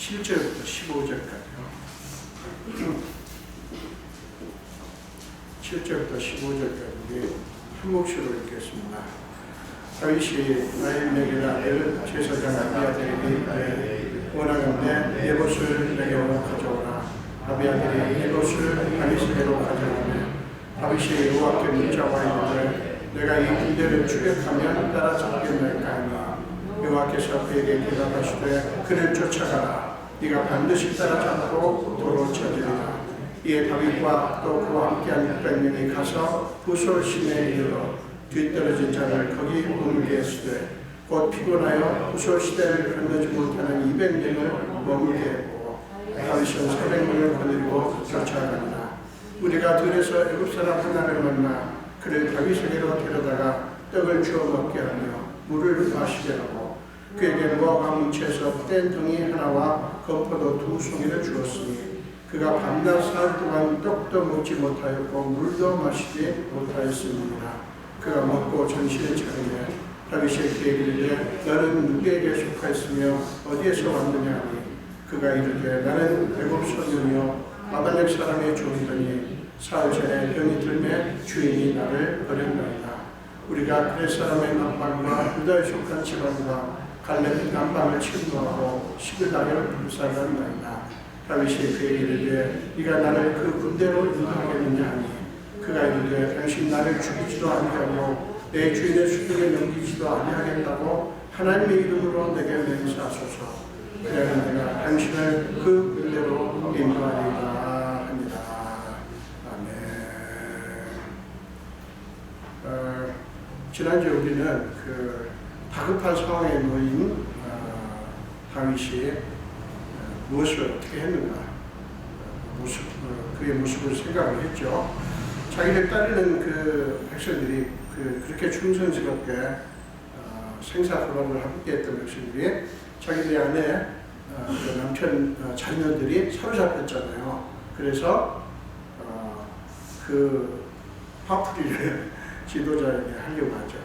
7절부터 15절까지요. 7절부터 15절까지 한 목소리로 읽겠습니다. 다윗이 아히멜렉의 아들 제사장 아비아들에게 원하건대 네봇을 내게로 가져오라. 아비아들이 네봇을 다윗에게로 가져오매 다윗이 여호와께 묻자와 이르되 내가 이 군대를 추격하면 따라잡겠나이까 하니 여호와께서 그에게 대답하시되 그를 쫓아가라. 네가 반드시 따라잡고 도로 찾으리라. 이에 다윗과 또 그와 함께한 600명이 가서 부솔 시내에 이르러 뒤떨어진 자를 거기 머물게 했으되 곧 피곤하여 부솔 시대를 건너지 못하는 200명을 머물게 했고 다윗은 400명을 거느리고 쫓아가니라. 우리가 들에서 애굽 사람 하나를 만나 그를 다윗에게로 데려다가 떡을 주어 먹게 하며 물을 마시게 하고 그에게 무화과 뭉치에서 뗀 덩이 하나와 건포도 2송이를 주었으니 그가 밤낮 사흘 동안 떡도 먹지 못하였고 물도 마시지 못하였습니다. 그가 먹고 정신을 차리매 다윗이 그에게 이르되 너는 누구에게 속하였으며 어디에서 왔느냐 하니 그가 이르되 나는 애굽 소년이요 아말렉 사람의 종이더니 사흘 전에 병이 들매 주인이 나를 버렸나이다. 우리가 그렛 사람의 남방과 유다에 속한 지방과 갈렙 남방을 침노하고 시글락을 불살랐나이다. 다윗이 그에게 이르되 네가 나를 그 군대로 인도하겠느냐 하니 그가 이르되 당신 나를 죽이지도 아니하고 내 주인의 수중에 넘기지도 아니하겠다고 하나님의 이름으로 내게 맹세하소서. 그래야 내가 당신을 그 군대로 인도하리라 합니다. 아멘. 지난주에 우리는 그 다급한 상황에 놓인 다윗이 무엇을 어떻게 했는가 그의 모습을 생각을 했죠. 자기를 따르는 그 백성들이 그렇게 충성스럽게 생사고락을 함께 했던 백성들이 자기들 안에 그 남편 자녀들이 사로잡혔잖아요. 그래서 그 화풀이를 지도자에게 하려고 하죠.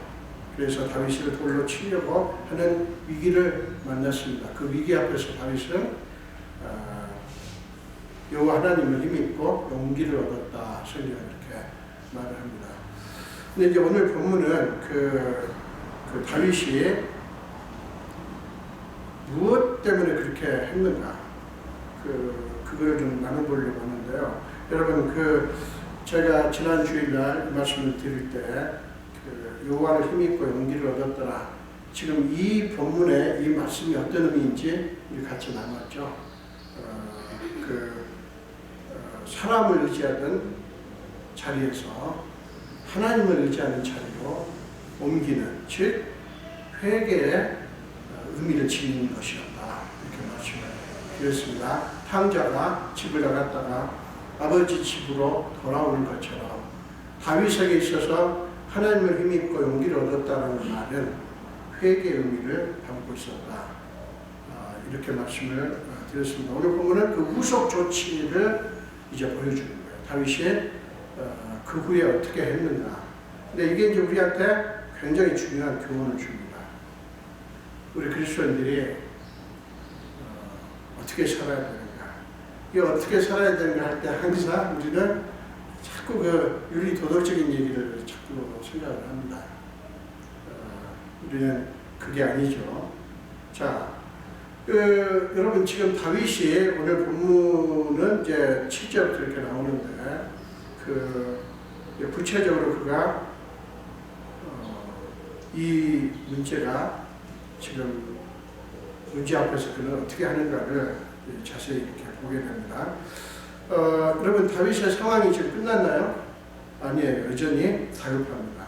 그래서 다윗을 돌로 치려고 하는 위기를 만났습니다. 그 위기 앞에서 다윗은 여호와 하나님을 힘입고 용기를 얻었다. 성경은 이렇게 말을 합니다. 근데 이제 오늘 본문은 그 다윗이 무엇 때문에 그렇게 했는가 그거를 좀 나눠보려고 하는데요. 여러분 제가 지난 주일날 말씀을 드릴 때 여호와를 힘입고 용기를 얻었더라. 지금 이 본문의 이 말씀이 어떤 의미인지 우리 같이 나눴죠. 사람을 의지하던 자리에서 하나님을 의지하는 자리로 옮기는, 즉 회개의 의미를 지니는 것이었다. 이렇게 말씀을 드렸습니다. 탕자가 집을 나갔다가 아버지 집으로 돌아오는 것처럼 다윗에게 있어서 하나님을 힘입고 용기를 얻었다는 말은 회개의 의미를 담고 있었다. 이렇게 말씀을 드렸습니다. 오늘 보면은 그 후속 조치를 이제 보여주는 거예요. 다윗이 그 후에 어떻게 했는가. 근데 이게 이제 우리한테 굉장히 중요한 교훈을 줍니다. 우리 그리스도인들이 어떻게 살아야 되는가. 이 어떻게 살아야 되는가 할 때 항상 우리는 자꾸 그 윤리 도덕적인 얘기를 자꾸 생각을 합니다. 우리는 그게 아니죠. 자, 여러분 지금 다윗이 오늘 본문은 이제 7절부터 이렇게 나오는데 구체적으로 그가 이 문제가 지금 문제 앞에서 그는 어떻게 하는가를 자세히 이렇게 보게 됩니다. 여러분 다윗의 상황이 지금 끝났나요? 아니에요. 여전히 다급합니다.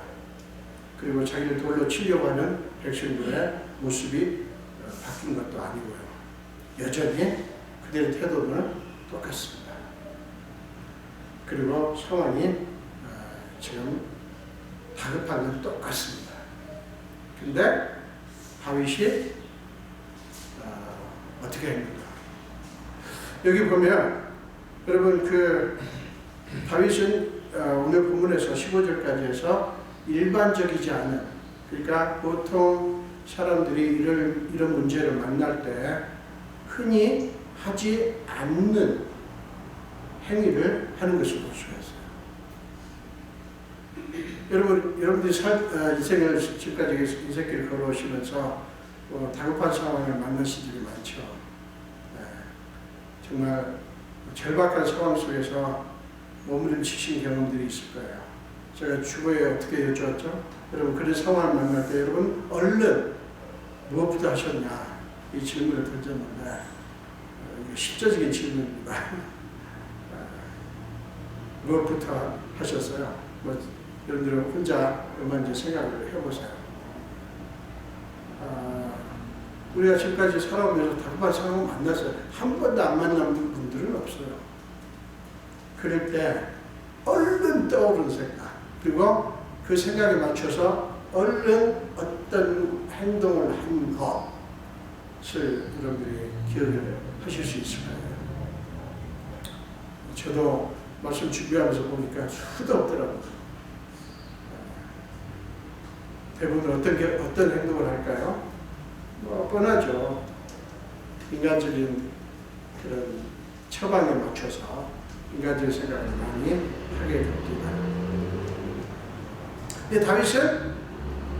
그리고 자기를 돌로 치려고 하는 백성들의 모습이 바뀐 것도 아니고요. 여전히 그들의 태도는 똑같습니다. 그리고 상황이 지금 다급한 건 똑같습니다. 근데 다윗이 어떻게 했는가? 여기 보면 여러분 다윗은 오늘 본문에서 15절까지 해서 일반적이지 않은, 그러니까 보통 사람들이 이런 문제를 만날 때 흔히 하지 않는 행위를 하는 것을 볼 수가 있어요. 여러분들이 인생을 지금까지 인생길을 걸어오시면서 다급한 상황을 만나신 적이 많죠. 정말 절박한 상황 속에서 몸부림치신 경험들이 있을 거예요. 제가 주보에 어떻게 여쭈었죠? 여러분 그런 상황을 만날 때 여러분 얼른 무엇부터 하셨냐 이 질문을 던졌는데 이게 실제적인 질문입니다. 무엇부터 하셨어요? 여러분들은 혼자 이제 생각을 해보세요. 우리가 지금까지 살아오면서 다급한 상황을 만나서 한 번도 안 만난 분들은 없어요. 그럴 때 얼른 떠오르는 생각, 그리고 그 생각에 맞춰서 얼른 어떤 행동을 한 것을 여러분들이 기억을 하실 수 있을 거예요. 저도 말씀 준비하면서 보니까 수도 없더라고요. 대부분 어떤 행동을 할까요? 뻔하죠. 인간적인 그런 처방에 맞춰서 인간적인 생각을 많이 하게 됩니다. 근데 다윗은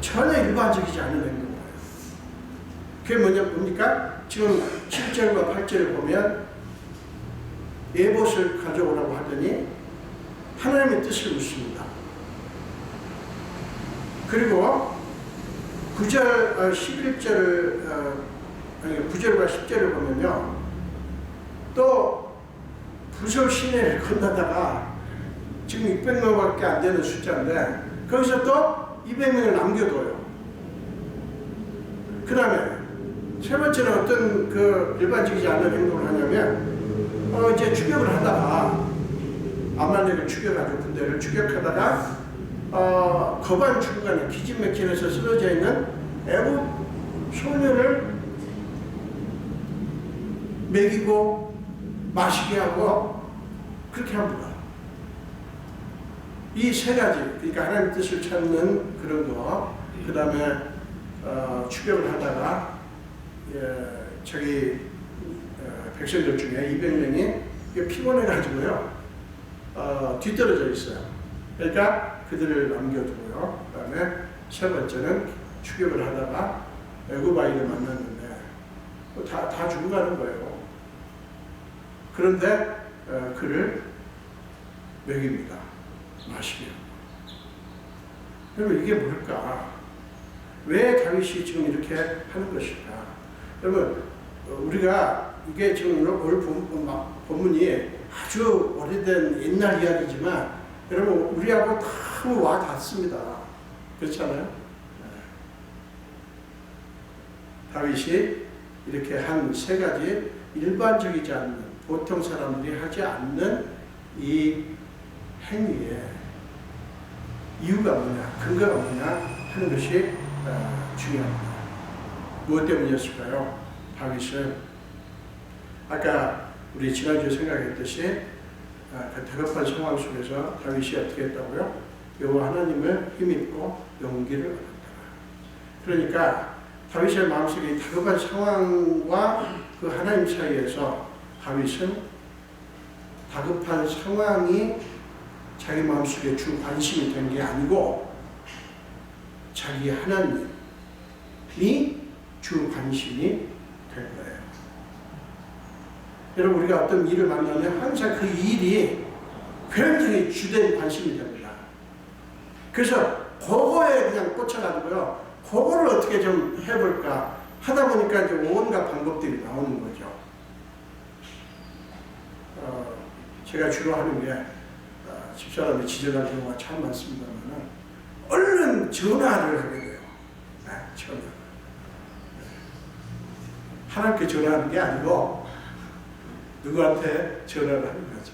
전혀 일반적이지 않은 행동을 해요. 그게 뭡니까? 지금 7절과 8절을 보면 에봇을 가져오라고 하더니 하나님의 뜻을 묻습니다. 그리고 9절, 11절을, 9절과 10절을 보면요. 또 부서 시내를 건너다가 지금 600명밖에 안 되는 숫자인데 거기서 또 200명을 남겨둬요. 그 다음에 세 번째는 어떤 그 일반적이지 않은 행동을 하냐면 이제 추격을 하다가 아말렉을 추격하죠. 군대를 추격하다가 거반 중간에 기진맥진에서 쓰러져 있는 애굽 소녀를 먹이고 마시게 하고 그렇게 합니다. 이 세 가지, 그러니까 하나님 뜻을 찾는 그런 거, 그 다음에 추격을 하다가 저기 백성들 중에 200명이 피곤해가지고요 뒤떨어져 있어요. 그러니까 그들을 남겨두고요. 그 다음에 세 번째는 추격을 하다가 애굽 아이를 만났는데 다 죽어가는 거예요. 그런데 그를 먹입니다. 마시게. 여러분 이게 뭘까? 왜 다윗이 지금 이렇게 하는 것일까? 여러분 우리가 이게 지금 오늘 본문이 아주 오래된 옛날 이야기지만 여러분 우리하고 너무 와 닿습니다. 그렇잖아요? 다윗이 이렇게 한 세 가지 일반적이지 않는 보통 사람들이 하지 않는 이 행위의 이유가 뭐냐, 근거가 뭐냐 하는 것이 중요합니다. 무엇 때문이었을까요? 다윗은 아까 우리 지난주에 생각했듯이 그 다급한 상황 속에서 다윗이 어떻게 했다고요? 여호와 하나님을 힘입고 용기를 얻었다. 그러니까 다윗의 마음속에 다급한 상황과 그 하나님 사이에서 다윗은 다급한 상황이 자기 마음속에 주 관심이 된 게 아니고 자기 하나님이 주 관심이 된 거예요. 여러분 우리가 어떤 일을 만나면 항상 그 일이 굉장히 주된 관심이 됩니다. 그래서 그거에 그냥 꽂혀가지고요. 그거를 어떻게 좀 해볼까 하다 보니까 이제 온갖 방법들이 나오는 거죠. 제가 주로 하는 게 집사람이 지적할 경우가 참 많습니다만 얼른 전화를 하게 돼요. 전화. 하나님께 전화하는 게 아니고 누구한테 전화를 하는 거죠.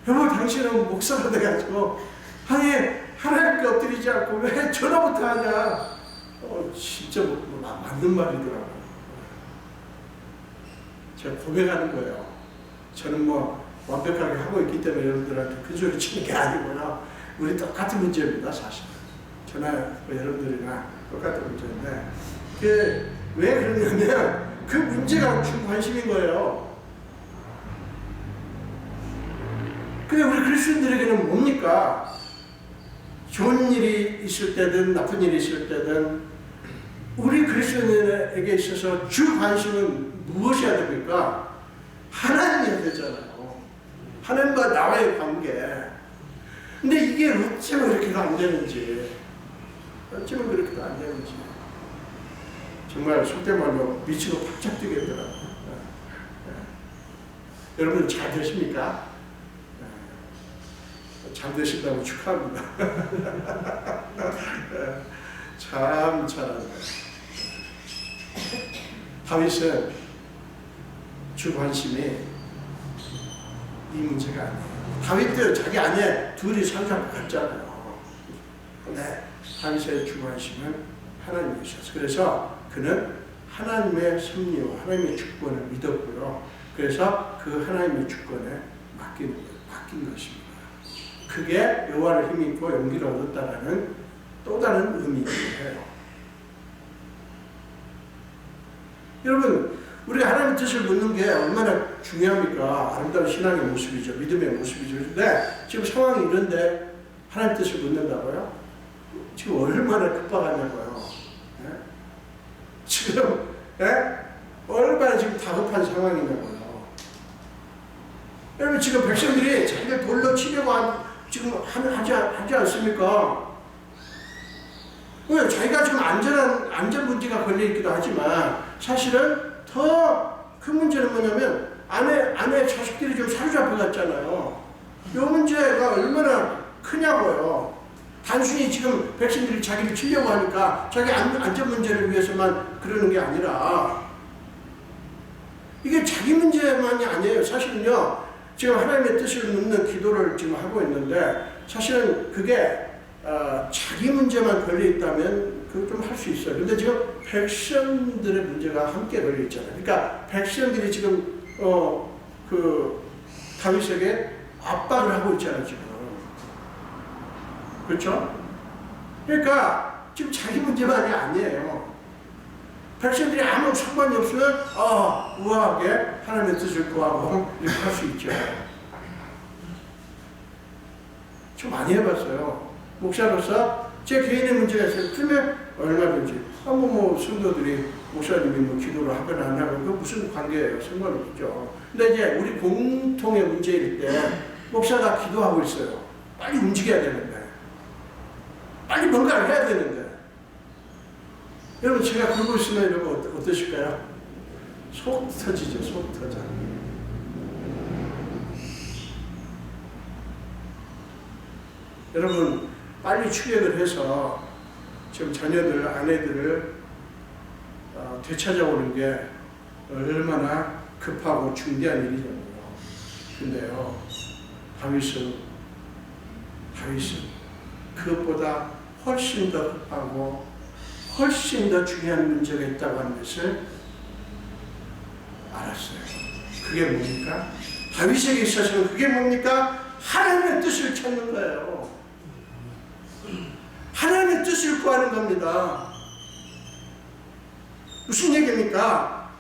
여보 당신은 목사가 돼가지고 아니 하나님께 엎드리지 않고 왜 전화부터 하냐. 진짜 맞는 말이더라고요. 제가 고백하는 거예요. 저는 완벽하게 하고 있기 때문에 여러분들한테 그 소리 치는 게 아니고요. 우리 똑같은 문제입니다, 사실. 저나 여러분들이나 똑같은 문제인데, 왜 그러냐면, 그 문제가 주 관심인 거예요. 근데 우리 그리스도인들에게는 뭡니까? 좋은 일이 있을 때든 나쁜 일이 있을 때든 우리 그리스도인에게 있어서 주 관심은 무엇이어야 됩니까? 하나님이어야 되잖아요. 하나님과 나와의 관계. 근데 이게 어쩌면 그렇게도 안 되는지, 어쩌면 그렇게도 안 되는지 정말 속된 말로 미치고 팍짝 뛰겠더라고요. 여러분 잘 되십니까? 잘 되신다고 축하합니다. 참 잘한다. 다윗은 주 관심이 이 문제가 아니에요. 다윗도 자기 아내 둘이 사로잡혀 갔잖아요. 네, 다윗의 주 관심은 하나님이셨어요. 그래서 그는 하나님의 섭리와 하나님의 주권을 믿었고요. 그래서 그 하나님의 주권에 맡긴 것입니다. 그게 여호와를 힘입고 용기를 얻었다라는 또 다른 의미예요. 여러분, 우리가 하나님의 뜻을 묻는 게 얼마나 중요합니까? 아름다운 신앙의 모습이죠. 믿음의 모습이죠. 근데 지금 상황이 이런데 하나님의 뜻을 묻는다고요? 지금 얼마나 급박하냐고요. 네? 지금 얼마나 지금 다급한 상황이냐고요. 여러분, 지금 백성들이 자기들 돌로 치려고 지금 하지 않습니까? 왜? 자기가 지금 안전 문제가 걸려있기도 하지만 사실은 더 큰 문제는 뭐냐면 아내 자식들이 좀 사로잡혀 갔잖아요. 이 문제가 얼마나 크냐고요. 단순히 지금 백성들이 자기를 치려고 하니까 자기 안전 문제를 위해서만 그러는 게 아니라 이게 자기 문제만이 아니에요. 사실은요, 지금 하나님의 뜻을 묻는 기도를 지금 하고 있는데 사실은 그게 자기 문제만 걸려있다면 그걸 좀 할 수 있어요. 근데 지금 백성들의 문제가 함께 걸려있잖아요. 그러니까 백성들이 지금 다윗에게 압박을 하고 있잖아요. 지금. 그렇죠? 그러니까 지금 자기 문제만이 아니에요. 백성들이 아무 상관이 없으면 우아하게 하나님의 뜻을 구하고 이렇게 할 수 있죠. 좀 많이 해봤어요. 목사로서 제 개인의 문제가 있어요. 그러면 얼마든지 성도들이 목사님이 기도를 하거나 안 하거나 그 무슨 관계예요? 상관없죠. 근데 이제 우리 공통의 문제일 때 목사가 기도하고 있어요. 빨리 움직여야 되는데, 빨리 뭔가를 해야 되는데, 여러분 제가 그러고 있으면 여러분 어떠실까요? 속 터지죠. 속 터져. 여러분 빨리 추격을 해서 지금 자녀들, 아내들을 되찾아오는 게 얼마나 급하고 중대한 일이냐고요. 근데요, 다윗은 그것보다 훨씬 더 급하고 훨씬 더 중요한 문제가 있다고 하는 것을 알았어요. 그게 뭡니까? 다윗에게 있어서는 그게 뭡니까? 하나님의 뜻을 찾는 거예요. 하나님의 뜻을 구하는 겁니다. 무슨 얘기입니까?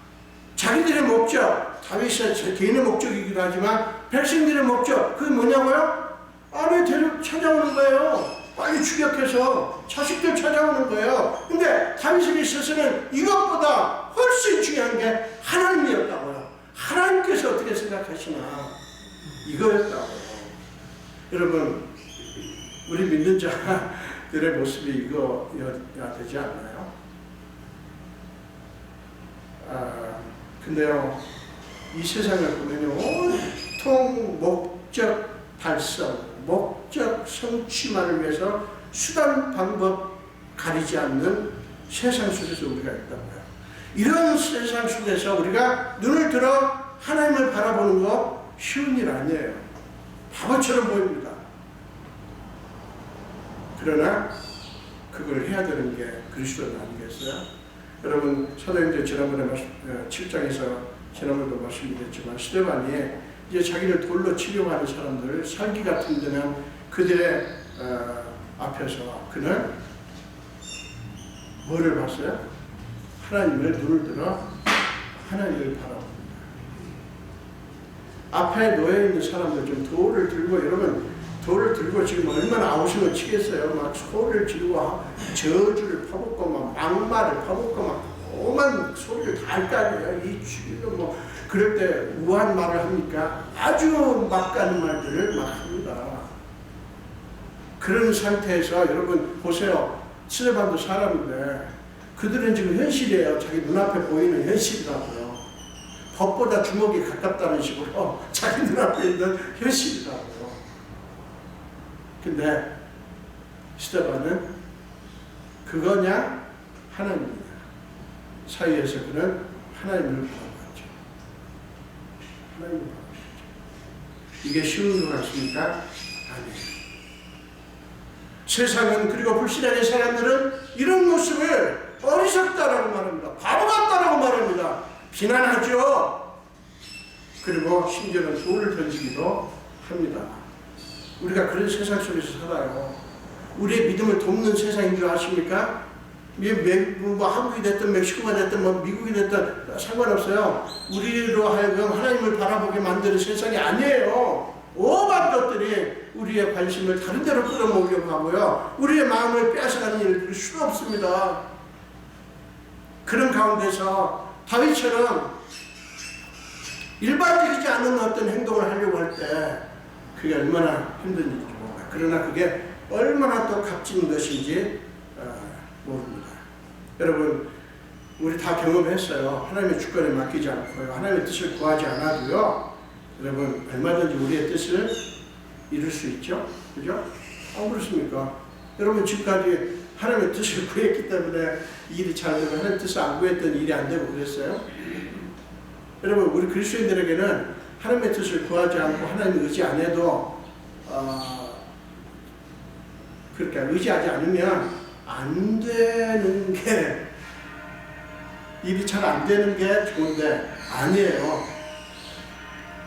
자기들의 목적, 다윗의 개인의 목적이기도 하지만 백성들의 목적, 그게 뭐냐고요? 아내 찾아오는 거예요. 빨리 추격해서 자식들 찾아오는 거예요. 근데 다윗에게 있어서는 이것보다 훨씬 중요한 게 하나님이었다고요. 하나님께서 어떻게 생각하시나 이거였다고요. 여러분, 우리 믿는 자들의 모습이 이거여야 되지 않나요? 근데요, 이 세상을 보면요, 온통 목적 달성, 목적 성취만을 위해서 수단 방법 가리지 않는 세상 속에서 우리가 있다고요. 이런 세상 속에서 우리가 눈을 들어 하나님을 바라보는 거 쉬운 일 아니에요. 바보처럼 보입니다. 그러나 그걸 해야 되는 게 그리스도 아니겠어요? 여러분, 사도행전 지난번에 7장에서 지난번에도 말씀드렸지만 스데반이 이제 자기를 돌로 치려고 하는 사람들, 살기 같은 데는 그들의 앞에서 그는 뭐를 봤어요? 하나님을 눈을 들어 하나님을 바라봅니다. 앞에 놓여있는 사람들 좀 돌을 들고, 여러분 돌을 들고 지금 얼마나 아우성을 치겠어요. 막 소리를 지르고 저주를 퍼붓고 막 막말을 퍼붓고 막 오만 소리를 다 할 거 아니에요. 이 주기도 뭐 그럴 때 우한 말을 합니까? 아주 막 가는 말들을 막 합니다. 그런 상태에서 여러분 보세요. 스데반도 사람인데 그들은 지금 현실이에요. 자기 눈앞에 보이는 현실이라고요. 법보다 주먹이 가깝다는 식으로 자기 눈앞에 있는 현실이라고요. 근데 스데반은 그거냐 하나님이냐 사이에서 그는 하나님을 바라봤죠. 하나님을 바라봤죠. 이게 쉬운 것 같습니까? 아니에요. 세상은 그리고 불신앙의 사람들은 이런 모습을 어리석다라고 말합니다. 바보 같다라고 말합니다. 비난하죠. 그리고 심지어는 돌을 던지기도 합니다. 우리가 그런 세상 속에서 살아요. 우리의 믿음을 돕는 세상인 줄 아십니까? 뭐 한국이 됐든 멕시코가 됐든 뭐 미국이 됐든 상관없어요. 우리로 하여금 하나님을 바라보게 만드는 세상이 아니에요. 오만 것들이 우리의 관심을 다른 데로 끌어모으려고 하고요. 우리의 마음을 빼앗아가는 일들이 수도 없습니다. 그런 가운데서 다윗처럼 일반적이지 않은 어떤 행동을 하려고 할 때 그게 얼마나 힘든 일인지 모릅니다. 그러나 그게 얼마나 또 값진 것인지 모릅니다. 여러분 우리 다 경험했어요. 하나님의 주권에 맡기지 않고요. 하나님의 뜻을 구하지 않아도요. 여러분 얼마든지 우리의 뜻을 이룰 수 있죠. 그죠? 안 그렇습니까? 여러분 지금까지 하나님의 뜻을 구했기 때문에 일이 잘 되고 하나님의 뜻을 안 구했던 일이 안 되고 그랬어요? 여러분 우리 그리스도인들에게는 하나님의 뜻을 구하지 않고 하나님을 의지 안 해도 그렇게 의지하지 않으면 안 되는 게 일이 잘 안 되는 게 좋은데 아니에요.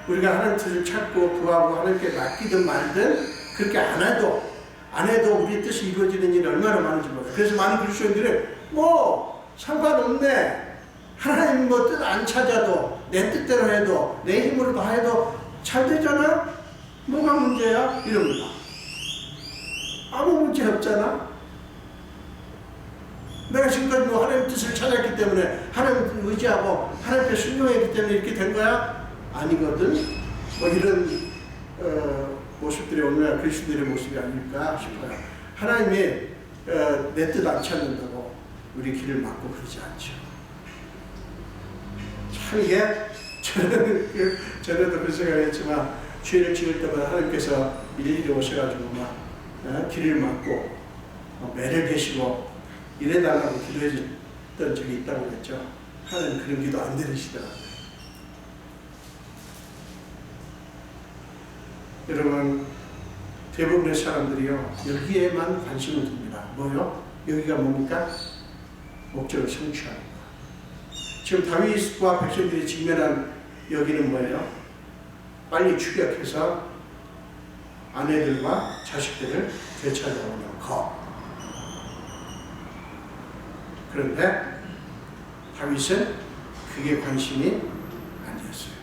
우리가 하나님 뜻을 찾고 구하고 하나님께 맡기든 말든 그렇게 안 해도 우리의 뜻이 이루어지는 일이 얼마나 많은지 몰라요. 그래서 많은 그리스도인들은 뭐 상관없네. 하나님 뭐 뜻 안 찾아도 내 뜻대로 해도 내 힘으로 다 해도 잘 되잖아? 뭐가 문제야? 이럽니다. 아무 문제 없잖아? 내가 지금까지 뭐 하나님 뜻을 찾았기 때문에 하나님을 의지하고 하나님께 순종했기 때문에 이렇게 된 거야? 아니거든? 뭐 이런 모습들이 오늘 그리스도인의 모습이 아닐까 싶어요. 하나님이 내 뜻 안 찾는다고 우리 길을 막고 그러지 않죠. 참 이게 전에도 그 생각했지만 죄를 지을 때마다 하나님께서 일일이 오셔가지고 막 길을 막고 매를 계시고 이래달라고 기도했던 적이 있다고 그랬죠. 하나님 그런 기도 안 들으시더라고요. 여러분 대부분의 사람들이요 여기에만 관심을 둡니다. 뭐요? 여기가 뭡니까? 목적을 성취하는 거. 지금 다윗과 백성들이 직면한 여기는 뭐예요? 빨리 추격해서 아내들과 자식들을 되찾아오는 것. 그런데 다윗은 그게 관심이 아니었어요.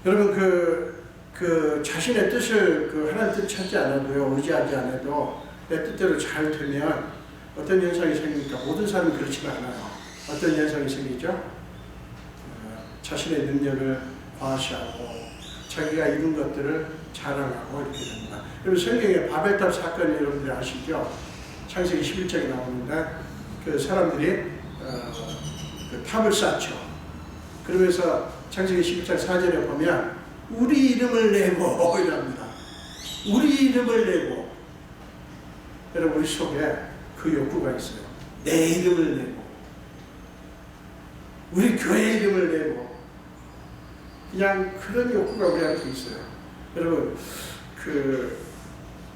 여러분 그 자신의 뜻을 하나님 뜻 찾지 않아도요 의지하지 않아도 내 뜻대로 잘 되면 어떤 현상이 생깁니까? 모든 사람이 그렇지는 않아요. 어떤 현상이 생기죠? 자신의 능력을 과시하고 자기가 이룬 것들을 자랑하고 이렇게 됩니다. 여러분 성경에 바벨탑 사건을 여러분들이 아시죠? 창세기 11장에 나오는데 그 사람들이 그 탑을 쌓죠. 그러면서 창세기 11장 4절에 보면 우리 이름을 내고 이랍니다. 우리 이름을 내고. 여러분 우리 속에 그 욕구가 있어요. 내 이름을 내고 우리 교회 이름을 내고 그냥 그런 욕구가 우리한테 있어요. 여러분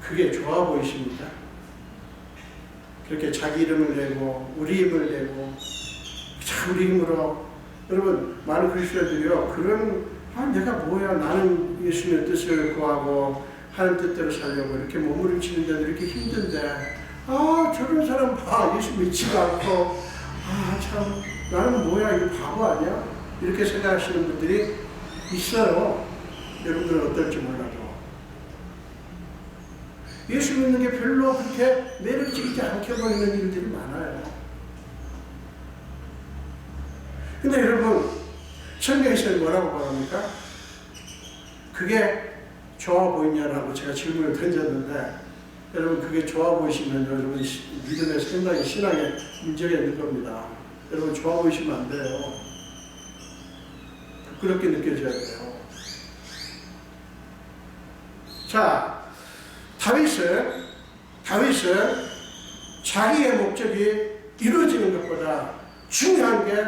그게 좋아 보이십니까? 그렇게 자기 이름을 내고 우리 힘을 내고 우리 힘으로 여러분 많은 그리스도인들이요 그런 내가 뭐야 나는 예수님의 뜻을 구하고 하나님 뜻대로 살려고 이렇게 몸부림치는데도 이렇게 힘든데 저런 사람 봐 예수 믿지도 않고 참 나는 뭐야 이거 바보 아니야? 이렇게 생각하시는 분들이 있어요. 여러분들은 어떨지 몰라도. 예수 믿는 게 별로 그렇게 매력적이지 않게 보이는 일들이 많아요. 근데 여러분, 성경에서는 뭐라고 말합니까? 그게 좋아 보이냐라고 제가 질문을 던졌는데, 여러분 그게 좋아 보이시면 여러분 믿음의 생각이 신앙에 문제가 있는 겁니다. 여러분 좋아 보이시면 안 돼요. 그렇게 느껴져야 돼요. 자, 다윗은 자기의 목적이 이루어지는 것보다 중요한 게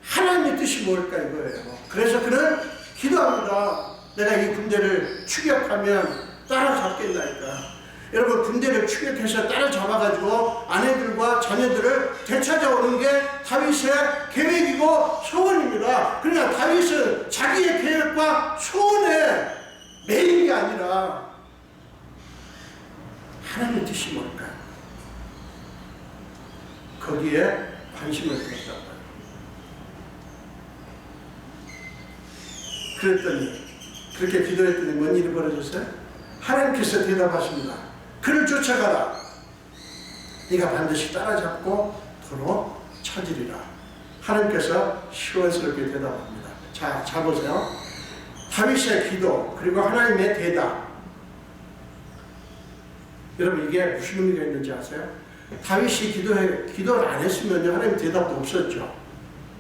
하나님의 뜻이 뭘까 이거예요. 그래서 그는 기도합니다. 내가 이 군대를 추격하면 따라잡겠나이까. 여러분 군대를 추격해서 따라잡아가지고 아내들과 자녀들을 되찾아오는 게 다윗의 계획이고 소원입니다. 그러나 다윗은 자기의 계획과 소원에 매인 게 아니라 하나님의 뜻이 뭘까? 거기에 관심을 갖다 봐요. 그렇게 기도했더니 뭔 일이 벌어졌어요? 하나님께서 대답하십니다. 그를 쫓아가라. 네가 반드시 따라잡고 도로 찾으리라. 하나님께서 시원스럽게 대답합니다. 자 보세요. 다윗의 기도 그리고 하나님의 대답. 여러분 이게 무슨 의미가 있는지 아세요? 다윗이 기도를 안 했으면 하나님 대답도 없었죠.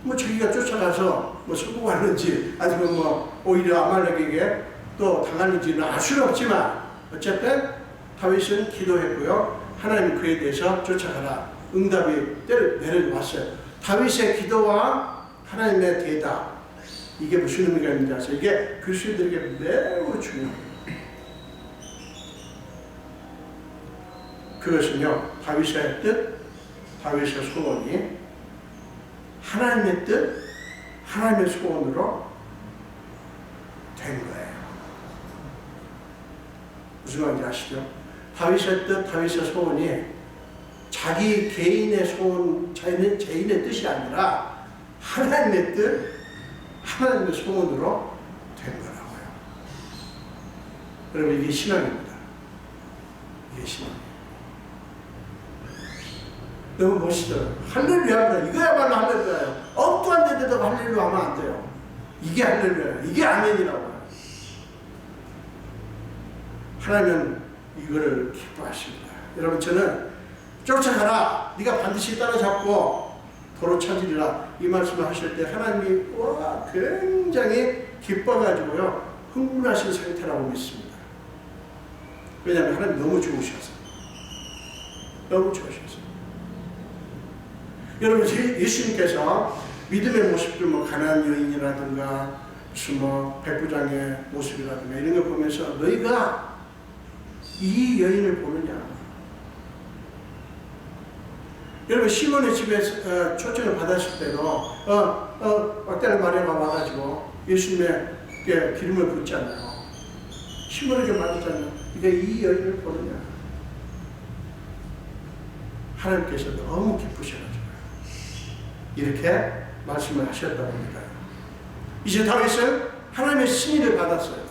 뭐 자기가 쫓아가서 뭐 성공하는지 아니면 뭐 오히려 아말렉에게 또 당하는지는 알 수는 없지만 어쨌든 다윗은 기도했고요. 하나님이 그에 대해서 쫓아가라. 응답이 내려왔어요. 다윗의 기도와 하나님의 대답. 이게 무슨 의미가 있는지 아세요? 이게 그리스도인들에게 매우 중요합니다. 그것은요, 다윗의 뜻, 다윗의 소원이 하나님의 뜻, 하나님의 소원으로 된 거예요. 무슨 말인지 아시죠? 다윗의 뜻, 다윗의 소원이 자기 개인의 소원, 개인의 뜻이 아니라 하나님의 뜻, 하나님의 소원으로 된 거라고요. 여러분 이게 신앙입니다. 이게 신앙입니다. 너무 멋있어요. 할렐루야입니다. 이거야말로 할렐루야예요. 엉뚱한 데도 할렐루야 하면 안 돼요. 이게 할렐루야예요. 이게 아멘이라고요. 하나님은 이거를 기뻐하십니다. 여러분 저는 쫓아가라. 네가 반드시 따라잡고 도로 찾으리라. 이 말씀을 하실 때 하나님이 굉장히 기뻐가지고요. 흥분하신 상태라고 믿습니다. 왜냐하면 하나님 너무 좋으셔서. 너무 좋으셔서. 여러분 예수님께서 믿음의 모습들 뭐 가난한 여인이라든가 무슨 뭐 백부장의 모습이라든가 이런 거 보면서 너희가 이 여인을 보느냐? 여러분 시몬의 집에 초청을 받았을 때도 막달라 마리아가 와가지고 예수님에게 기름을 붓잖아요. 시몬에게 말했잖아요. 네가 이 여인을 보느냐? 하나님께서 너무 기쁘셔가지고 이렇게 말씀을 하셨다고 합니다. 이제 다윗은 하나님의 승리를 받았어요.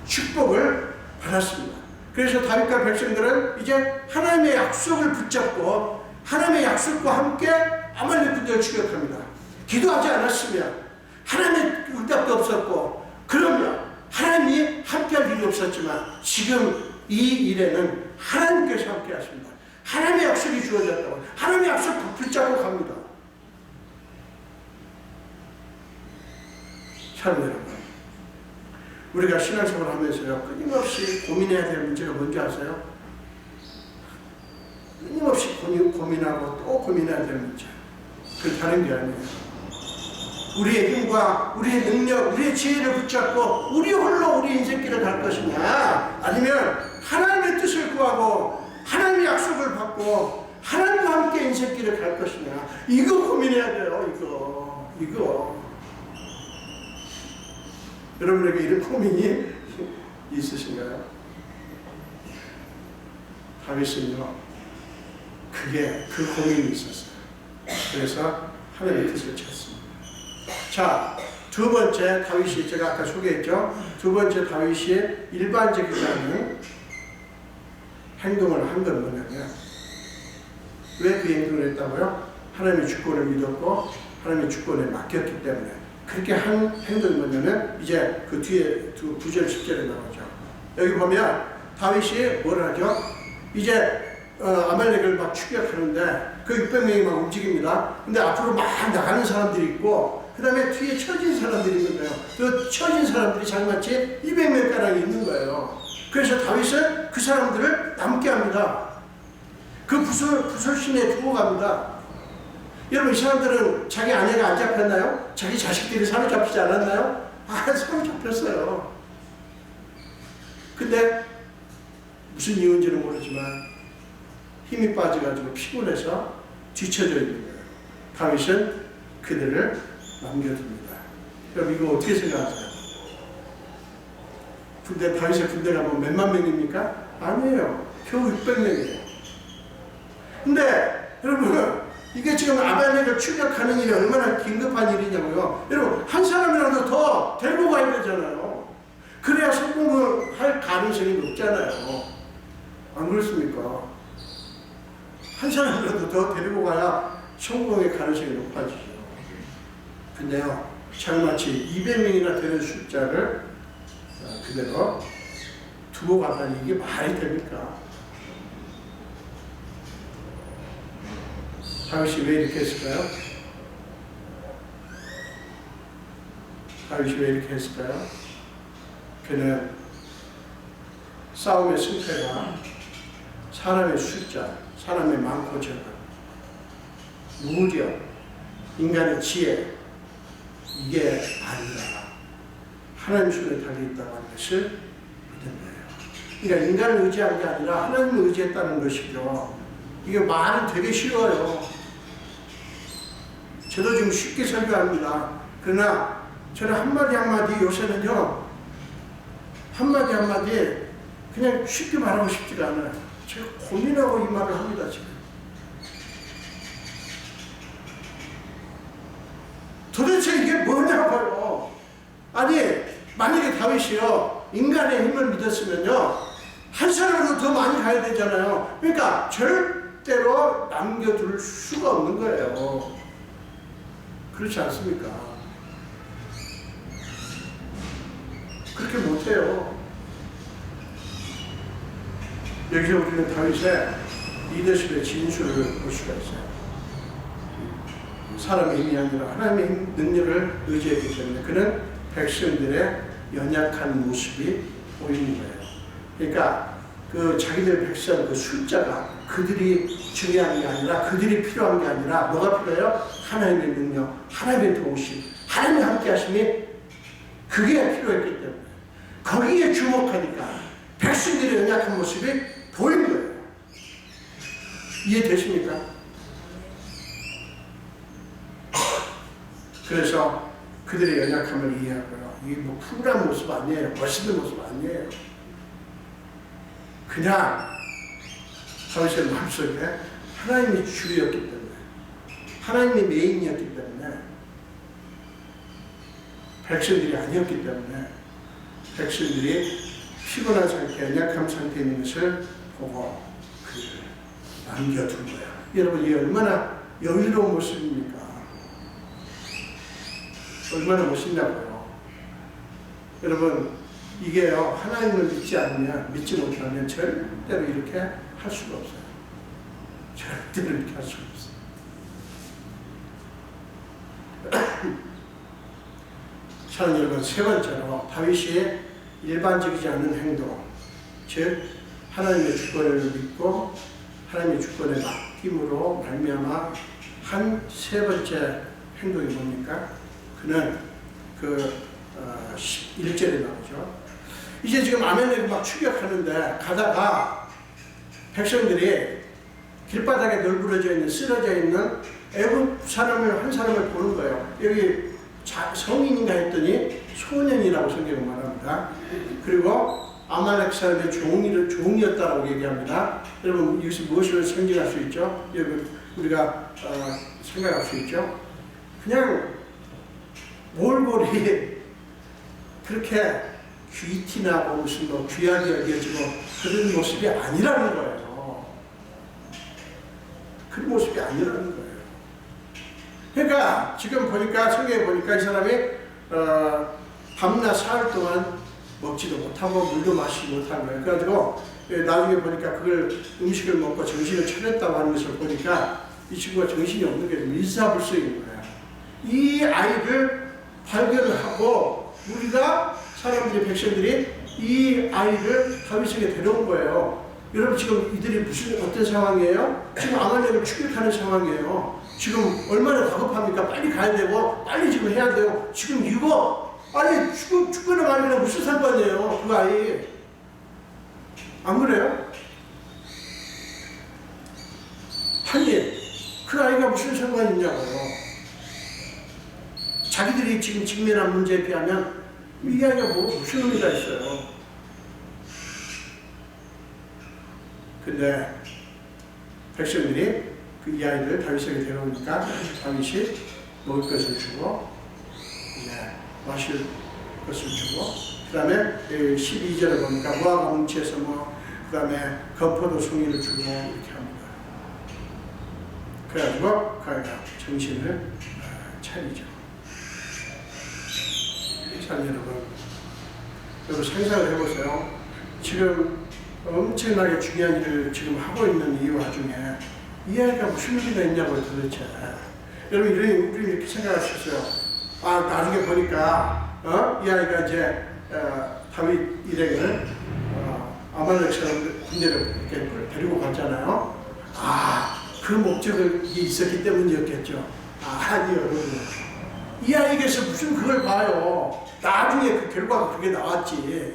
축복을 받았습니다. 그래서 다윗과 백성들은 이제 하나님의 약속을 붙잡고 하나님의 약속과 함께 아말렉 군대를 추격합니다. 기도하지 않았으면 하나님의 응답도 없었고 그러면 하나님이 함께할 일이 없었지만 지금 이 일에는 하나님께서 함께 하십니다. 하나님의 약속이 주어졌다고 하나님의 약속 붙잡고 갑니다. 사랑하는 여러분, 우리가 신앙생활을 하면서요 끊임없이 고민해야 될 문제가 뭔지 아세요? 끊임없이 고민하고 또 고민해야 될 문제. 그 다른 게 아니에요. 우리의 힘과 우리의 능력, 우리의 지혜를 붙잡고 우리 홀로 우리 인생길을 갈 것이냐, 아니면 하나님의 뜻을 구하고 하나님의 약속을 받고 하나님과 함께 인생길을 갈 것이냐, 이거 고민해야 돼요. 이거 여러분에게 이런 고민이 있으신가요? 다윗은요 그 고민이 있었어요. 그래서 하나님의 뜻을 찾습니다. 자, 두 번째 다윗이 제가 아까 소개했죠. 두 번째 다윗이 일반적이지 않은 행동을 한 건 뭐냐면, 왜 그 행동을 했다고요? 하나님의 주권을 믿었고 하나님의 주권에 맡겼기 때문에. 그렇게 한 행동이 뭐냐면, 이제 그 뒤에 9절 10절에 나오죠. 여기 보면 다윗이 뭘 하죠? 이제 아말렉을 막 추격하는데 그 600명이 막 움직입니다. 근데 앞으로 막 나가는 사람들이 있고, 그 다음에 뒤에 처진 사람들이 있는 거예요. 그 처진 사람들이 장마치 200명가량이 있는 거예요. 그래서 다윗은 그 사람들을 남게 합니다. 그 부설신에 두고 갑니다. 여러분, 이 사람들은 자기 아내가 안 잡혔나요? 자기 자식들이 사로잡히지 않았나요? 사로잡혔어요. 근데 무슨 이유인지는 모르지만 힘이 빠져가지고 피곤해서 뒤처져 있는 거예요. 다윗은 그들을 남겨둡니다. 여러분, 이거 어떻게 생각하세요? 다윗의 군대가 뭐 몇만 명입니까? 아니에요. 겨우 600명이에요. 근데 여러분, 이게 지금 아말렉을 추격하는 일이 얼마나 긴급한 일이냐고요. 여러분, 한 사람이라도 더 데리고 가야 되잖아요. 그래야 성공을 할 가능성이 높잖아요. 안 그렇습니까? 한 사람이라도 더 데리고 가야 성공의 가능성이 높아지죠. 근데요, 장마치 200명이나 되는 숫자를 그대로 두고 가다니 이게 말이 됩니까? 다윗이 왜 이렇게 했을까요? 다윗이 왜 이렇게 했을까요? 그는 싸움의 승패가 사람의 숫자, 사람의 많고 적음, 무력, 인간의 지혜, 이게 아니라 하나님 손에 달려있다고 하는 것을 믿은 거예요. 그러니까 인간을 의지한 게 아니라 하나님을 의지했다는 것이죠. 이게 말은 되게 쉬워요. 저도 지금 쉽게 설교합니다. 그러나 저는 한마디 한마디 요새는요, 한마디 한마디 그냥 쉽게 말하고 싶지가 않아요. 제가 고민하고 이 말을 합니다, 지금. 도대체 이게 뭐냐고요. 아니, 만약에 다윗이요, 인간의 힘을 믿었으면요, 한 사람으로 더 많이 가야 되잖아요. 그러니까 절대로 남겨둘 수가 없는 거예요. 그렇지 않습니까? 그렇게 못해요. 여기서 우리는 다윗의 리더십의 진수를 볼 수가 있어요. 사람의 힘이 아니라 하나님의 힘, 능력을 의지했기 때문에 그는 백성들의 연약한 모습이 보이는 거예요. 그러니까 그 자기들 백성 그 숫자가 그들이 중요한 게 아니라, 그들이 필요한 게 아니라 뭐가 필요해요? 하나님의 능력, 하나님의 도우심, 하나님의 함께 하심이 그게 필요했기 때문에 거기에 주목하니까 백성들의 연약한 모습이 보이는 거예요. 이해되십니까? 그래서 그들의 연약함을 이해하고요. 이게 뭐 쿨한 모습 아니에요. 멋있는 모습 아니에요. 그냥 다윗의 마음속에 하나님이 주였기 때문에, 하나님이 메인이었기 때문에, 백성들이 아니었기 때문에 백성들이 피곤한 상태, 연약한 상태에 있는 것을 보고 그를 남겨둔 거예요. 여러분, 이게 얼마나 여유로운 모습입니까? 얼마나 멋있냐고요. 여러분, 이게요, 하나님을 믿지 않으면, 믿지 못하면 절대로 이렇게 할 수가 없어요. 절대로 이렇게 할 수가 없어요. 저는 여러분, 세 번째로 다윗이 일반적이지 않은 행동, 즉 하나님의 주권을 믿고 하나님의 주권에 맡김으로 말미암아 한 세 번째 행동이 뭡니까? 그는 그 11절에 나오죠. 이제 지금 아말렉을 막 추격하는데 가다가 백성들이 길바닥에 널브러져 있는, 쓰러져 있는 애굽 사람을, 한 사람을 보는 거예요. 여기 성인인가 했더니 소년이라고 성경은 말합니다. 그리고 아말렉 사람의 종이었다고 얘기합니다. 여러분, 이것이 무엇을 상징할 수 있죠? 여러분, 우리가 생각할 수 있죠? 그냥 몰골이 그렇게 귀티나고 무슨 뭐 귀하게 여겨지고 그런 모습이 아니라는 거예요. 그런 모습이 아니라는 거예요. 그러니까 지금 보니까 성경에 보니까 이 사람이 밤낮 사흘 동안 먹지도 못하고 물도 마시지 못한 거예요. 그래가지고 나중에 보니까 그걸 음식을 먹고 정신을 차렸다고 하는 것을 보니까 이 친구가 정신이 없는 게 일사불성인 거예요. 이 아이를 발견을 하고 우리가 사람들이 백성들이 이 아이를 다윗에게 데려온 거예요. 여러분 지금 이들이 무슨 어떤 상황이에요? 지금 아말렉을 추격하는 상황이에요. 지금 얼마나 다급합니까? 빨리 가야 되고 빨리 지금 해야 돼요. 지금 이거 아니 죽거나 말거나 무슨 상관이에요? 그 아이 안 그래요? 아니 그 아이가 무슨 상관이 있냐고요. 자기들이 지금 직면한 문제에 비하면 이 아이가 무슨 의미가 있어요. 근데 백성들이 그 이 아이를 다윗에게 데려오니까 다윗이 먹을 것을 주고 마실 것을 주고 그 다음에 12절에 보니까 무화과 뭉치에서 그 다음에 건포도 송이를 주고 이렇게 합니다. 그래가지고 그 아이가 정신을 차리죠. 여러분 상상을 해보세요. 지금 엄청나게 중요한 일을 지금 하고 있는 이 와중에 이 아이가 무슨 의미가 있냐고요 도대체. 여러분 우리 이렇게 생각하셨어요. 아 나중에 보니까 이 아이가 이제 다윗 일행을 아말렉 사람 군대를 이렇게 데리고 갔잖아요. 그 목적이 있었기 때문이었겠죠. 아니요 여러분. 이 아이에게서 무슨 그걸 봐요. 나중에 그 결과가 그게 나왔지.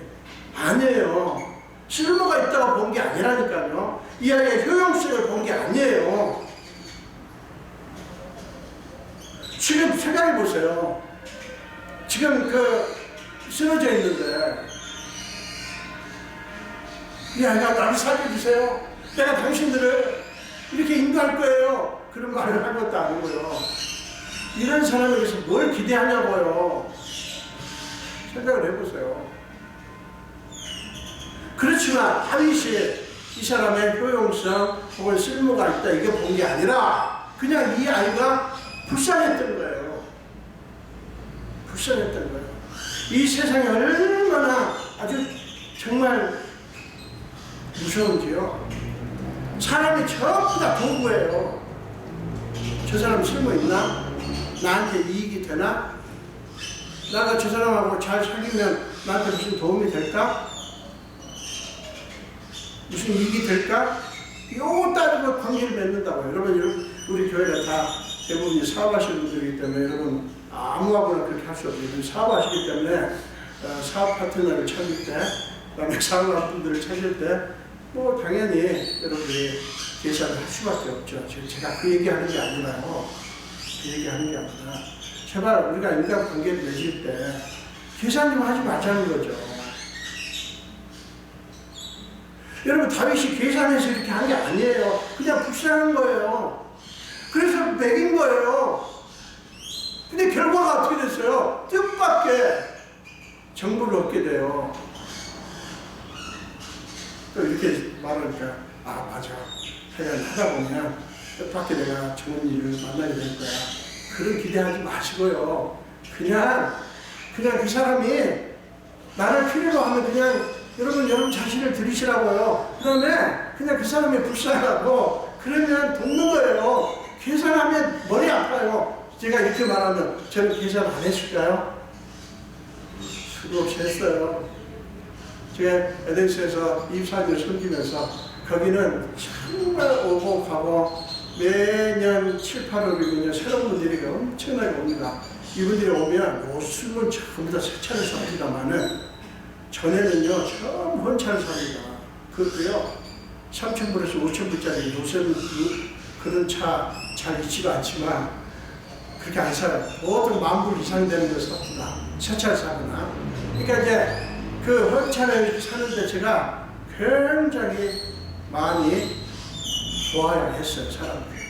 아니에요. 쓸모가 있다고 본 게 아니라니까요. 이 아이의 효용성을 본 게 아니에요. 지금 생각해 보세요. 지금 쓰러져 있는데 이 아이가 나를 살려주세요. 내가 당신들을 이렇게 인도할 거예요. 그런 말을 한 것도 아니고요. 이런 사람에게서 뭘 기대하냐고요. 생각을 해보세요. 그렇지만 다윗이 이 사람의 효용성 혹은 쓸모가 있다 이게 본 게 아니라 그냥 이 아이가 불쌍했던 거예요. 불쌍했던 거예요. 이 세상이 얼마나 아주 정말 무서운지요. 사람이 전부 다 도구예요. 저 사람 쓸모 있나? 나한테 이익이 되나? 나가 저 사람하고 잘 사귀면 나한테 무슨 도움이 될까? 무슨 이익이 될까? 이거 따지고 관계를 맺는다고요. 여러분, 우리 교회가 다 대부분 사업하시는 분들이기 때문에 여러분 아무하고나 그렇게 할 수 없어요. 사업하시기 때문에 사업 파트너를 찾을 때, 그 다음에 사업하는 분들을 찾을 때 뭐 당연히 여러분들이 계산을 할 수밖에 없죠. 제가 그 얘기하는 게 아니라요. 그 얘기하는 게 아니라 제발 우리가 인간관계를 맺을 때 계산 좀 하지 말자는 거죠. 여러분 다윗이 계산해서 이렇게 한 게 아니에요. 그냥 불쌍한 거예요. 그래서 먹인 거예요. 근데 결과가 어떻게 됐어요? 뜻밖의 정보를 얻게 돼요. 또 이렇게 말하니까 맞아. 하여간 하다 보면 뜻밖의 내가 좋은 일을 만나게 될 거야. 그런 기대하지 마시고요. 그냥 그 사람이 나를 필요로 하면 그냥 여러분 자신을 들이시라고요. 그러면 그냥 그 사람이 불쌍하고 그러면 돕는 거예요. 계산하면 머리 아파요. 제가 이렇게 말하면 저는 계산 안 했을까요? 수도 없이 했어요. 제가 에덴스에서 24년 섬기면서 거기는 정말 오고 가고 매년 7, 8월이면 새로운 분들이 엄청나게 옵니다. 이분들이 오면 옷을 전부 다 새 차를 삽니다만은 전에는요 처음 헌차를 삽니다. 그것도요 3,000불에서 5,000불짜리 요새는 그런 차 잘 있지가 않지만 그렇게 안 사요. 보통 10,000불 이상 되는 걸 삽니다. 새 차를 사거나. 그러니까 이제 그 헌차를 사는데 제가 굉장히 많이 좋아요 했어요, 사람들이.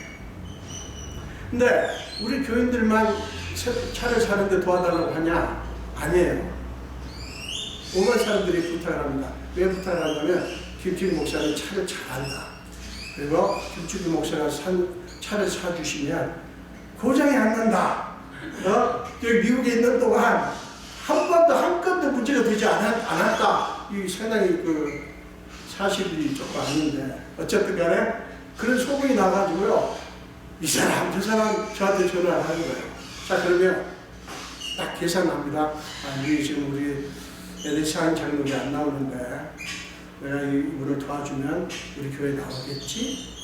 근데 우리 교인들만 차를 사는데 도와달라고 하냐? 아니에요. 오만 사람들이 부탁을 합니다. 왜 부탁을 하냐면 김치기 목사는 차를 잘 안다. 그리고 김치기 목사가 차를 사주시면 고장이 안 난다. 여기 미국에 있는 동안 한 건도 문제가 되지 않았다. 이 상당히 그 사실이 조금 아닌데 어쨌든 간에 그런 소문이 나가지고요. 이 사람 저 사람 저한테 전화를 하는 거예요. 자, 그러면 딱 계산합니다. 이게 지금 우리 엘리사한 장로이 안 나오는데 내가 이분을 도와주면 우리 교회 나오겠지?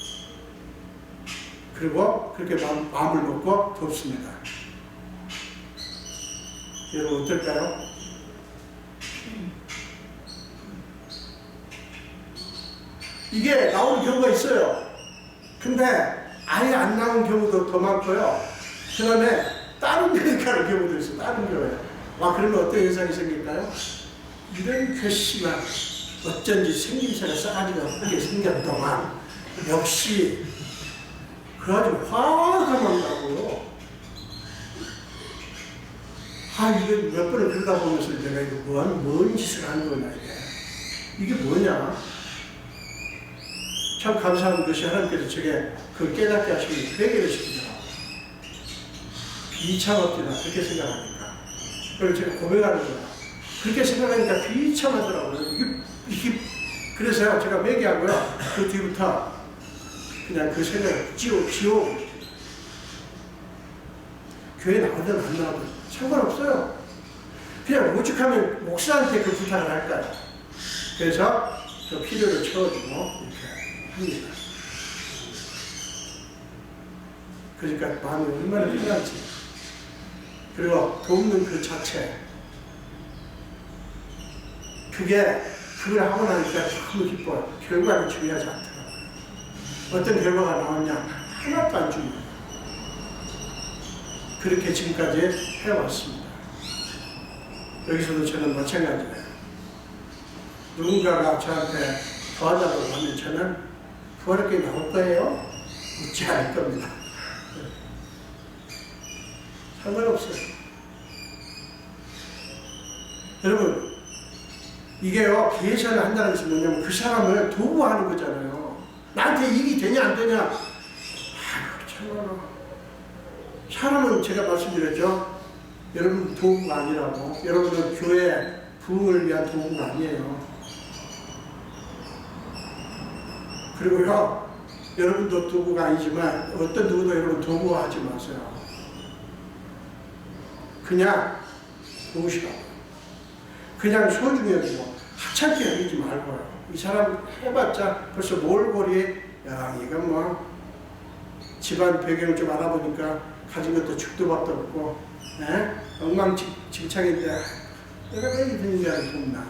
그리고 그렇게 마음을 먹고 돕습니다. 여러분 어떨까요? 이게 나오는 경우가 있어요. 근데 아예 안 나온 경우도 더 많고요. 그 다음에 다른 교회 가는 경우도 있어요. 다른 교회. 그러면 어떤 현상이 생길까요? 이런 괘씸한 어쩐지 생김새가 싸가지가 없게 생겼더만 역시 그래가지고 화가 난다고요. 이거 몇 번을 그러다 보면서 내가 이거 뭔 짓을 하는 거냐 이게 뭐냐. 참 감사한 것이 하나님께서 제게 그걸 깨닫게 하시면 회개를 시키더라고요. 비참합니다. 그렇게 생각하니까. 그걸 제가 고백하는 거야. 그렇게 생각하니까 비참하더라고요. 이게 그래서 제가 회개하고요. 그 뒤부터 그냥 그 생각을 지워. 교회 나오든 안 나오든 상관없어요. 그냥 오죽하면 목사한테 그 부탁을 할까요? 그래서 그 필요를 채워주고 이렇게 합니다. 그러니까 마음이 얼마나 편한지. 그리고 돕는 그 자체. 그걸 하고 나니까 너무 기뻐요. 결과는 중요하지 않더라고요. 어떤 결과가 나왔냐? 하나도 안 중요해요. 그렇게 지금까지 해왔습니다. 여기서도 저는 마찬가지예요. 누군가가 저한테 도와달라고 하면 저는 부활학교에 나올 거예요? 묻지 않을 겁니다. 상관없어요. 여러분, 이게요, 계산을 한다는 것이 뭐냐면 그 사람을 도구하는 거잖아요. 나한테 일이 되냐 안 되냐. 참말로. 사람은 제가 말씀드렸죠. 여러분 도구가 아니라고. 여러분은 교회 부흥을 위한 도구가 아니에요. 그리고요, 여러분도 도구가 아니지만 어떤 누구도 여러분 도구화하지 마세요. 그냥 도우시라고. 그냥 소중히 여기고 하찮게 여기지 말고요. 이 사람 해봤자 벌써 몰골이 이건 뭐 집안 배경을 좀 알아보니까 가진 것도 죽도 밥도 없고 엉망진창인데 내가 왜 이런 인간을 돕나.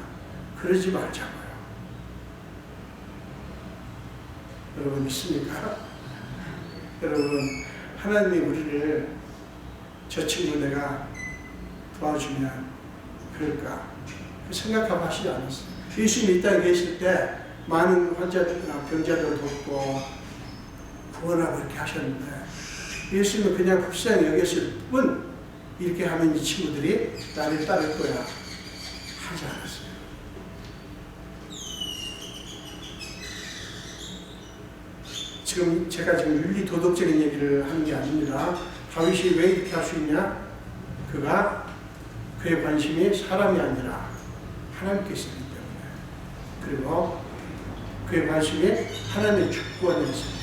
그러지 말자고요. 여러분 믿습니까? 여러분 하나님이 우리를 저 친구 내가 도와주면 그럴까 생각하고 하시지 않았어요. 예수님이 이 땅에 계실 때 많은 병자들을 돕고 구원하고 이렇게 하셨는데 예수님은 그냥 불쌍히 여겼을 뿐 이렇게 하면 이 친구들이 나를 따를 거야 하지 않았어요. 제가 지금 윤리 도덕적인 얘기를 하는 게 아닙니다. 다윗이 왜 이렇게 할 수 있냐? 그의 관심이 사람이 아니라 하나님께 있었기 때문에. 그리고 그의 관심이 하나님의 주권에 있습니다.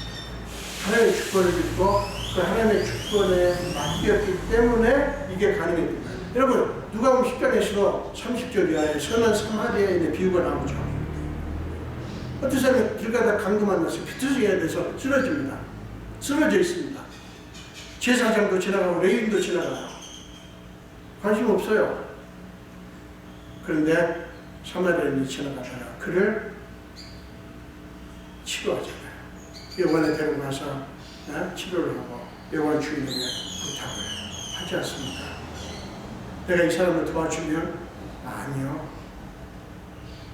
하나님의 주권을 믿고 그 하나님의 주권에 맡겼기 때문에 이게 가능했습니다. 여러분 누가복음 10장에서도 30절 이하에 선한 사마리아인의 비유가 나오죠. 어떤 사람이 길 가다 강도 만나서 비투성이에 대해서 쓰러집니다. 쓰러져 있습니다. 제사장도 지나가고 레위인도 지나가요. 관심 없어요. 그런데 사마리아인이 지나가다가 그를 치료하잖아요. 요관에 데리고 가서 치료를 하고 요관 주인에게 부탁을 하지 않습니까? 내가 이 사람을 도와주면 아니요.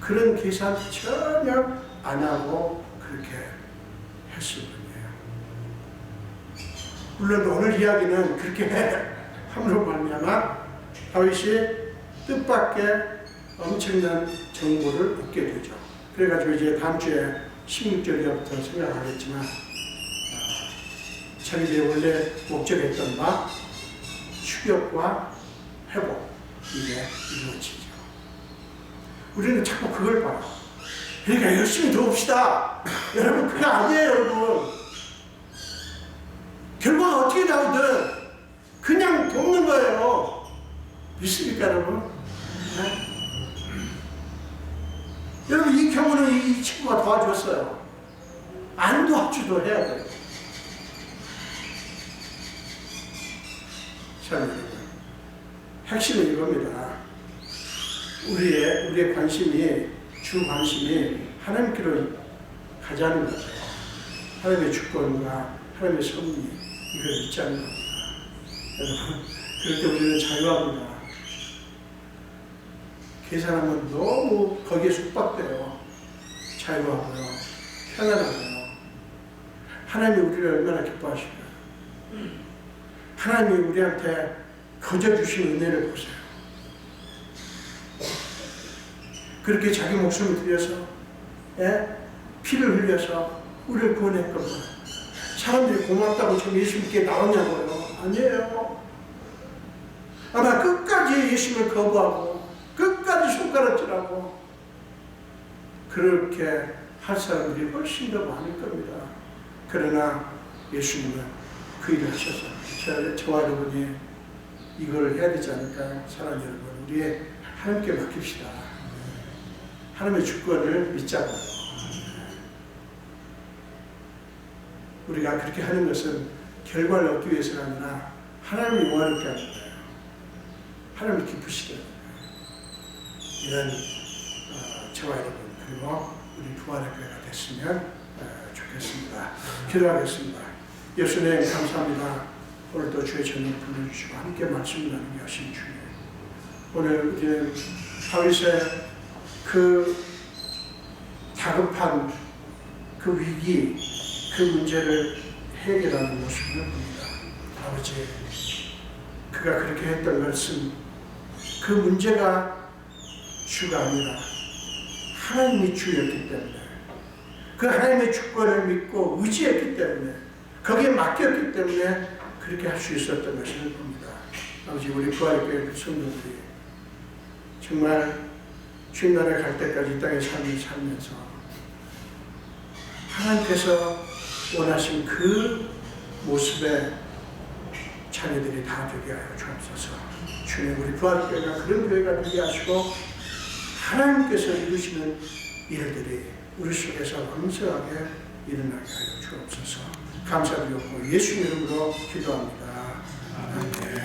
그런 계산 전혀 안 하고 그렇게 했을 뿐이에요. 물론 오늘 이야기는 그렇게 함으로 말미암아 다윗이 뜻밖의 엄청난 정보를 얻게 되죠. 그래가지고 이제 다음 주에 16절부터 생각하겠지만 자기들이 원래 목적했던 바 추격과 회복 이게 이루어지죠. 우리는 자꾸 그걸 봐요. 그러니까 열심히 도웁시다. 여러분 그게 아니에요. 여러분 결과가 어떻게 나오든 그냥 돕는 거예요. 믿습니까 여러분? 네? 여러분 이 경우는 이 친구가 도와줬어요. 안 도와주도 해야 돼요. 자 여러분 핵심은 이겁니다. 우리의 관심이 주 관심이 하나님께로 가자는 거죠. 하나님의 주권과 하나님의 섭리 이걸 믿자는 겁니다. 여러분 그럴 때 우리는 자유합니다. 계산하면 너무 거기에 숙박돼요. 자유하고요. 편안하고요. 하나님이 우리를 얼마나 기뻐하실까요? 하나님이 우리한테 거저 주신 은혜를 보세요. 그렇게 자기 목숨을 들여서 피를 흘려서 우리를 구원했거든요. 사람들이 고맙다고 저 예수 믿게 나오냐고요? 아니에요. 아마 끝까지 예수님을 거부하고 끝까지 손가락질하고 그렇게 할 사람들이 훨씬 더 많을 겁니다. 그러나 예수님은 그 일을 하셔서 저와 여러분이 이걸 해야 되지 않을까요? 사랑하는 여러분, 우리 하나님께 맡깁시다. 하나님의 주권을 믿자고요. 우리가 그렇게 하는 것은 결과를 얻기 위해서가 아니라 하나님을 영화롭게 하는 거예요. 하나님을 기쁘시게 하는 거예요. 이런 저와 여러분 그리고 우리 부활의 교회가 됐으면 좋겠습니다. 기도하겠습니다. 예수님 감사합니다. 오늘도 주의 전을 불러주시고 함께 말씀을 나누게 하신 주님, 오늘 우리는 다윗의 그 다급한 그 위기, 그 문제를 해결하는 모습을 봅니다. 아버지, 그가 그렇게 했던 것은 그 문제가 주가 아니라 하나님이 주였기 때문에, 그 하나님의 주권을 믿고 의지했기 때문에, 거기에 맡겼기 때문에 그렇게 할 수 있었던 것을 봅니다. 아버지, 우리 부활교회 그 성도들이 정말 주님 나라에 갈 때까지 이 땅의 삶을 살면서 하나님께서 원하신 그 모습에 자녀들이 다 되게 하여 주옵소서. 주님, 우리 부활교회가 그런 교회가 되게 하시고 하나님께서 이루시는 일들이 우리 속에서 왕성하게 일어나게 하여 주옵소서. 감사드리고 예수 이름으로 기도합니다. 아멘.